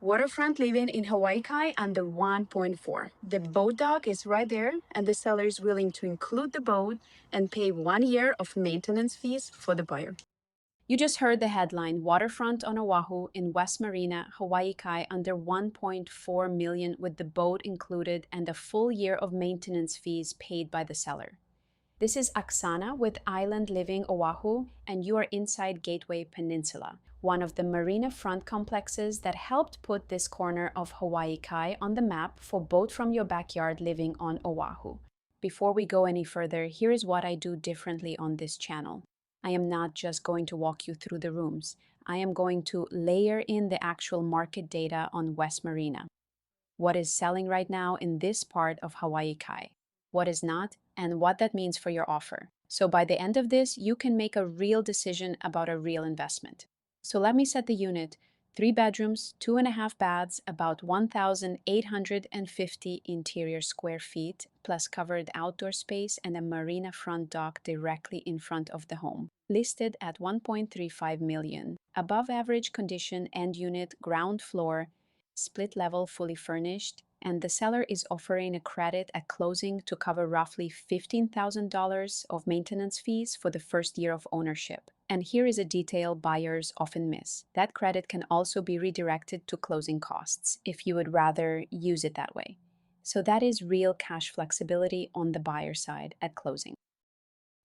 Waterfront living in Hawaii Kai under 1.4. The boat dock is right there, and the seller is willing to include the boat and pay 1 year of maintenance fees for the buyer. You just heard the headline, Waterfront on Oahu in West Marina, Hawaii Kai under 1.4 million with the boat included and a full year of maintenance fees paid by the seller. This is Aksana with Island Living Oahu, and you are inside Gateway Peninsula, one of the marina front complexes that helped put this corner of Hawaii Kai on the map for boat from your backyard living on Oahu. Before we go any further, here is what I do differently on this channel. I am not just going to walk you through the rooms. I am going to layer in the actual market data on West Marina. What is selling right now in this part of Hawaii Kai? What is not, and what that means for your offer. So by the end of this, you can make a real decision about a real investment. So let me set the unit. 3 bedrooms, 2.5 baths, about 1,850 interior square feet, plus covered outdoor space and a marina front dock directly in front of the home. Listed at 1.35 million. Above average condition end unit, ground floor, split level, fully furnished, and the seller is offering a credit at closing to cover roughly $15,000 of maintenance fees for the first year of ownership. And here is a detail buyers often miss. That credit can also be redirected to closing costs if you would rather use it that way. So that is real cash flexibility on the buyer side at closing.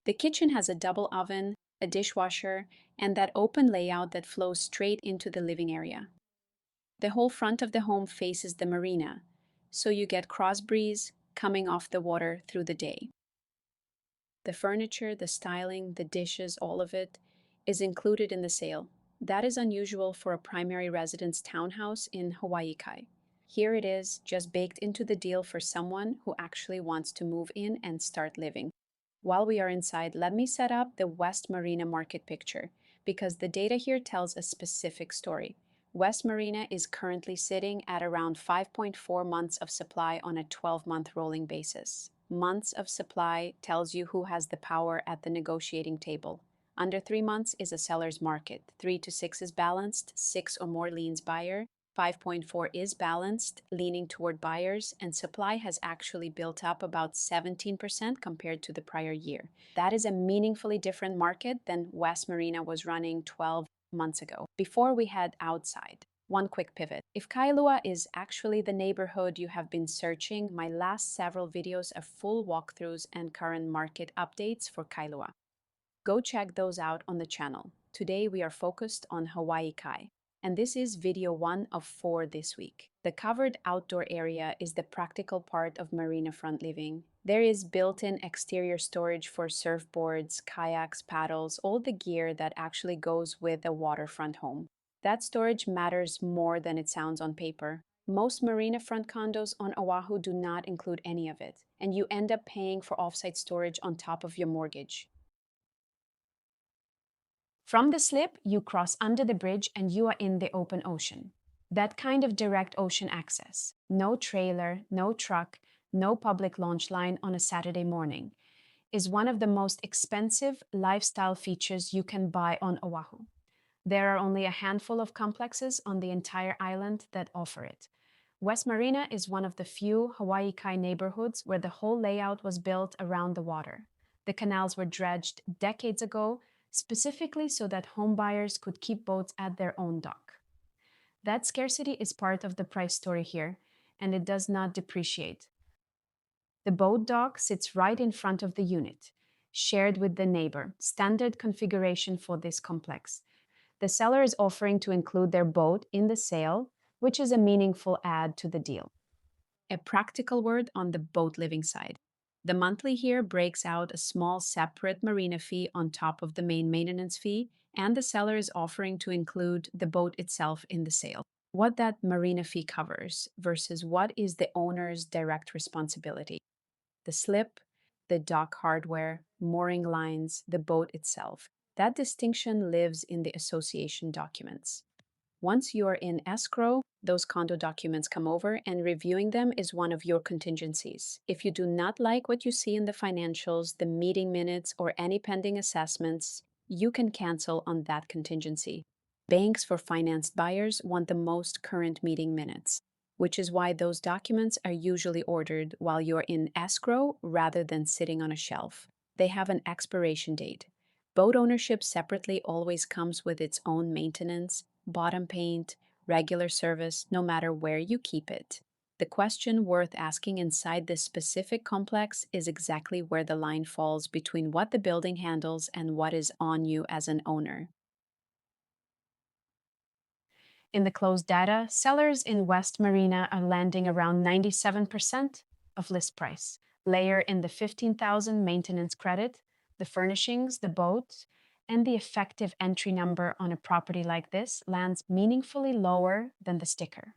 The kitchen has a double oven, a dishwasher, and that open layout that flows straight into the living area. The whole front of the home faces the marina, so you get cross breeze coming off the water through the day. The furniture, the styling, the dishes, all of it is included in the sale. That is unusual for a primary residence townhouse in Hawaii Kai. Here it is, just baked into the deal for someone who actually wants to move in and start living. While we are inside, let me set up the West Marina market picture, because the data here tells a specific story. West Marina is currently sitting at around 5.4 months of supply on a 12-month rolling basis. Months of supply tells you who has the power at the negotiating table. Under 3 months is a seller's market. 3 to 6 is balanced, 6 or more leans buyer. 5.4 is balanced, leaning toward buyers, and supply has actually built up about 17% compared to the prior year. That is a meaningfully different market than West Marina was running 12 months ago, before we head outside. One quick pivot. If Kailua is actually the neighborhood you have been searching, my last several videos are full walkthroughs and current market updates for Kailua. Go check those out on the channel. Today we are focused on Hawaii Kai, and this is video 1 of 4 this week. The covered outdoor area is the practical part of marina front living. There is built-in exterior storage for surfboards, kayaks, paddles, all the gear that actually goes with a waterfront home. That storage matters more than it sounds on paper. Most marina front condos on Oahu do not include any of it, and you end up paying for offsite storage on top of your mortgage. From the slip, you cross under the bridge and you are in the open ocean. That kind of direct ocean access. No trailer, no truck, no public launch line on a Saturday morning is one of the most expensive lifestyle features you can buy on Oahu. There are only a handful of complexes on the entire island that offer it. West Marina is one of the few Hawaii Kai neighborhoods where the whole layout was built around the water. The canals were dredged decades ago, specifically so that homebuyers could keep boats at their own dock. That scarcity is part of the price story here, and it does not depreciate. The boat dock sits right in front of the unit, shared with the neighbor, standard configuration for this complex. The seller is offering to include their boat in the sale, which is a meaningful add to the deal. A practical word on the boat living side. The monthly here breaks out a small separate marina fee on top of the main maintenance fee, and the seller is offering to include the boat itself in the sale. What that marina fee covers versus what is the owner's direct responsibility. The slip, the dock hardware, mooring lines, the boat itself. That distinction lives in the association documents. Once you are in escrow, those condo documents come over, and reviewing them is one of your contingencies. If you do not like what you see in the financials, the meeting minutes, or any pending assessments, you can cancel on that contingency. Banks for financed buyers want the most current meeting minutes, which is why those documents are usually ordered while you're in escrow rather than sitting on a shelf. They have an expiration date. Boat ownership separately always comes with its own maintenance, bottom paint, regular service, no matter where you keep it. The question worth asking inside this specific complex is exactly where the line falls between what the building handles and what is on you as an owner. In the closed data, sellers in West Marina are landing around 97% of list price. Layer in the 15,000 maintenance credit, the furnishings, the boat, and the effective entry number on a property like this lands meaningfully lower than the sticker.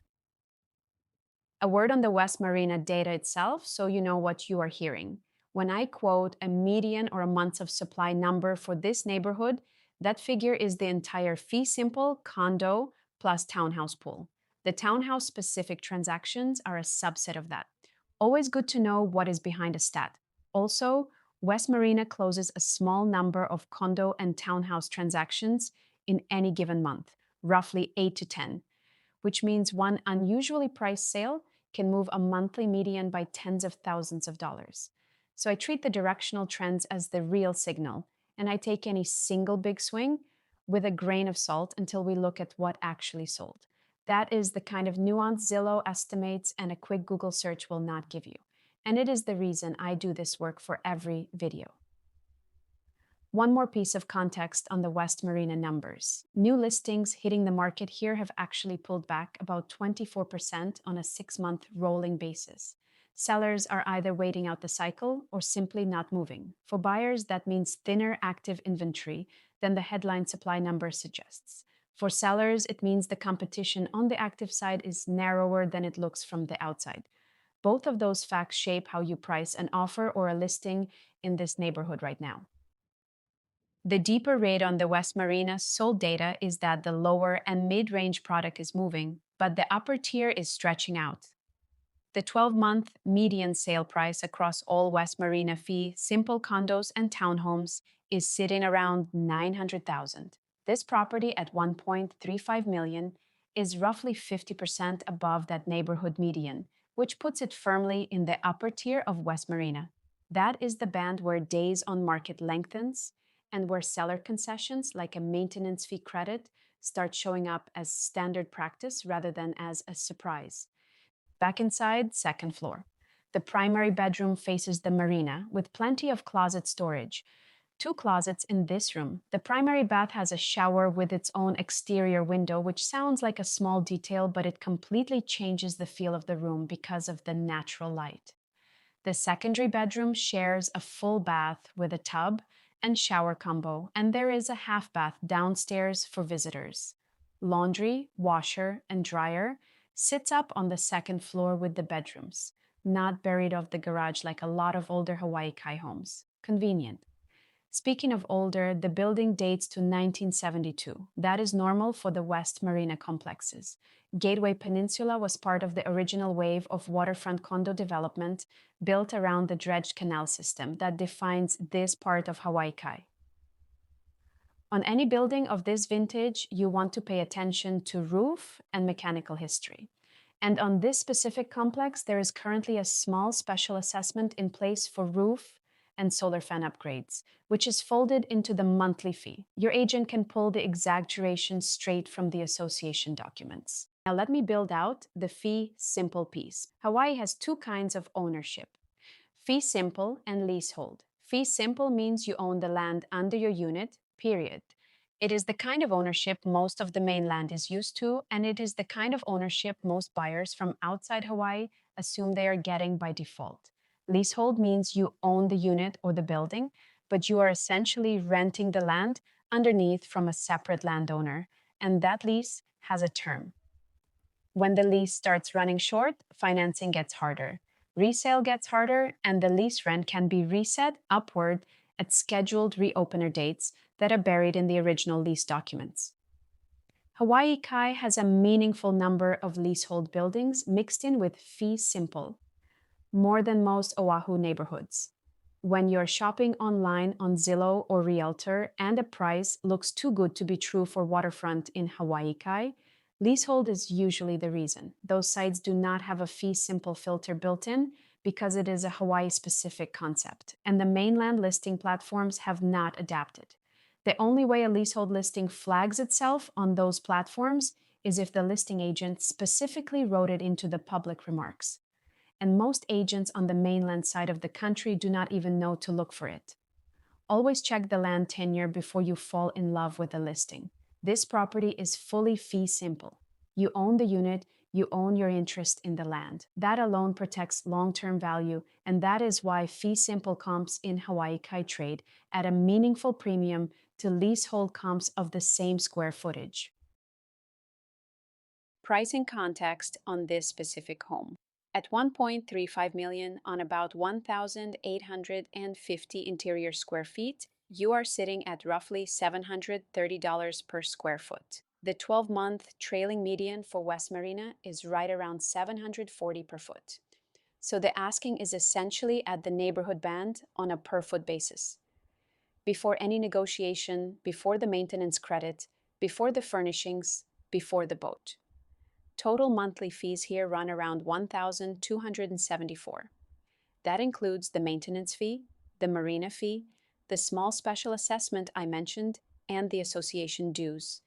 A word on the West Marina data itself so you know what you are hearing. When I quote a median or a months of supply number for this neighborhood, that figure is the entire fee simple condo plus townhouse pool. The townhouse specific transactions are a subset of that. Always good to know what is behind a stat. Also, West Marina closes a small number of condo and townhouse transactions in any given month, roughly 8 to 10, which means one unusually priced sale can move a monthly median by tens of thousands of dollars. So I treat the directional trends as the real signal, and I take any single big swing with a grain of salt until we look at what actually sold. That is the kind of nuance Zillow estimates and a quick Google search will not give you. And it is the reason I do this work for every video. One more piece of context on the West Marina numbers. New listings hitting the market here have actually pulled back about 24% on a 6-month rolling basis. Sellers are either waiting out the cycle or simply not moving. For buyers, that means thinner active inventory than the headline supply number suggests. For sellers, it means the competition on the active side is narrower than it looks from the outside. Both of those facts shape how you price an offer or a listing in this neighborhood right now. The deeper read on the West Marina sold data is that the lower and mid-range product is moving, but the upper tier is stretching out. The 12-month median sale price across all West Marina fee simple condos and townhomes is sitting around $900,000. This property at $1.35 million is roughly 50% above that neighborhood median, which puts it firmly in the upper tier of West Marina. That is the band where days on market lengthens and where seller concessions like a maintenance fee credit start showing up as standard practice rather than as a surprise. Back inside, second floor. The primary bedroom faces the marina with plenty of closet storage. 2 closets in this room. The primary bath has a shower with its own exterior window, which sounds like a small detail, but it completely changes the feel of the room because of the natural light. The secondary bedroom shares a full bath with a tub and shower combo, and there is a half bath downstairs for visitors. Laundry, washer, and dryer sits up on the second floor with the bedrooms, not buried off the garage like a lot of older Hawaii Kai homes. Convenient. Speaking of older, the building dates to 1972. That is normal for the West Marina complexes. Gateway Peninsula was part of the original wave of waterfront condo development built around the dredged canal system that defines this part of Hawaii Kai. On any building of this vintage, you want to pay attention to roof and mechanical history. And on this specific complex, there is currently a small special assessment in place for roof and solar fan upgrades, which is folded into the monthly fee. Your agent can pull the exact duration straight from the association documents. Now let me build out the fee simple piece. Hawaii has 2 kinds of ownership: fee simple and leasehold. Fee simple means you own the land under your unit, period. It is the kind of ownership most of the mainland is used to, and it is the kind of ownership most buyers from outside Hawaii assume they are getting by default. Leasehold means you own the unit or the building, but you are essentially renting the land underneath from a separate landowner, and that lease has a term. When the lease starts running short, financing gets harder. Resale gets harder, and the lease rent can be reset upward at scheduled reopener dates that are buried in the original lease documents. Hawaii Kai has a meaningful number of leasehold buildings mixed in with fee simple, more than most Oahu neighborhoods. when you're shopping online on Zillow or Realtor and a price looks too good to be true for waterfront in Hawaii Kai, leasehold is usually the reason. Those sites do not have a fee simple filter built in because it is a Hawaii-specific concept, and the mainland listing platforms have not adapted. The only way a leasehold listing flags itself on those platforms is if the listing agent specifically wrote it into the public remarks. And most agents on the mainland side of the country do not even know to look for it. Always check the land tenure before you fall in love with a listing. This property is fully fee simple. You own the unit, you own your interest in the land. That alone protects long-term value, and that is why fee simple comps in Hawaii Kai trade at a meaningful premium to leasehold comps of the same square footage. Pricing context on this specific home. At 1.35 million on about 1,850 interior square feet, you are sitting at roughly $730 per square foot. The 12-month trailing median for West Marina is right around $740 per foot. So the asking is essentially at the neighborhood band on a per foot basis. Before any negotiation, before the maintenance credit, before the furnishings, before the boat. Total monthly fees here run around $1,274. That includes the maintenance fee, the marina fee, the small special assessment I mentioned, and the association dues.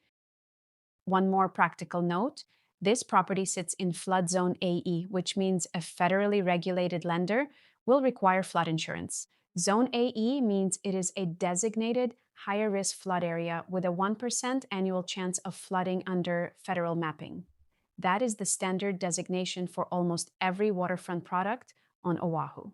One more practical note, this property sits in flood zone AE, which means a federally regulated lender will require flood insurance. Zone AE means it is a designated higher risk flood area with a 1% annual chance of flooding under federal mapping. That is the standard designation for almost every waterfront product on Oahu.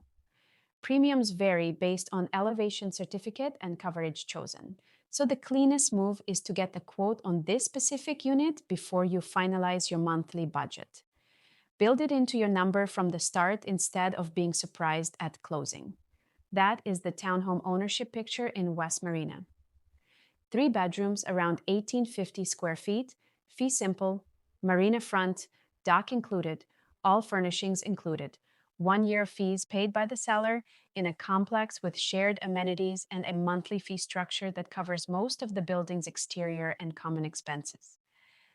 Premiums vary based on elevation certificate and coverage chosen. So the cleanest move is to get the quote on this specific unit before you finalize your monthly budget. Build it into your number from the start instead of being surprised at closing. That is the townhome ownership picture in West Marina. 3 bedrooms around 1,850 square feet, fee simple, marina front, dock included, all furnishings included. 1 year fees paid by the seller in a complex with shared amenities and a monthly fee structure that covers most of the building's exterior and common expenses.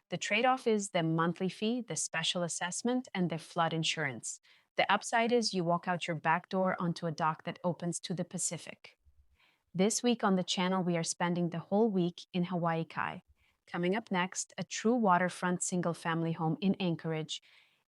The trade-off is the monthly fee, the special assessment, and the flood insurance. The upside is you walk out your back door onto a dock that opens to the Pacific. This week on the channel, we are spending the whole week in Hawaii Kai. Coming up next, a true waterfront single-family home in Anchorage.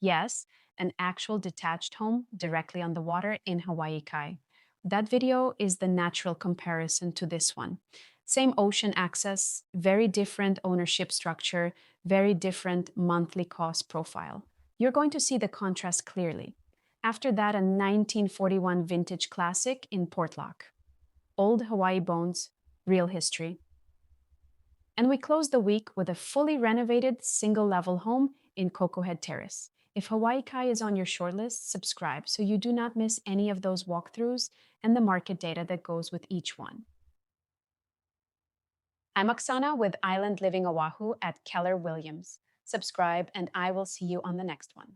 Yes, an actual detached home directly on the water in Hawaii Kai. That video is the natural comparison to this one. Same ocean access, very different ownership structure, very different monthly cost profile. You're going to see the contrast clearly. After that, a 1941 vintage classic in Portlock. Old Hawaii bones, real history. And we close the week with a fully renovated single-level home in Koko Head Terrace. If Hawaii Kai is on your shortlist, subscribe so you do not miss any of those walkthroughs and the market data that goes with each one. I'm Oksana with Island Living Oahu at Keller Williams. Subscribe and I will see you on the next one.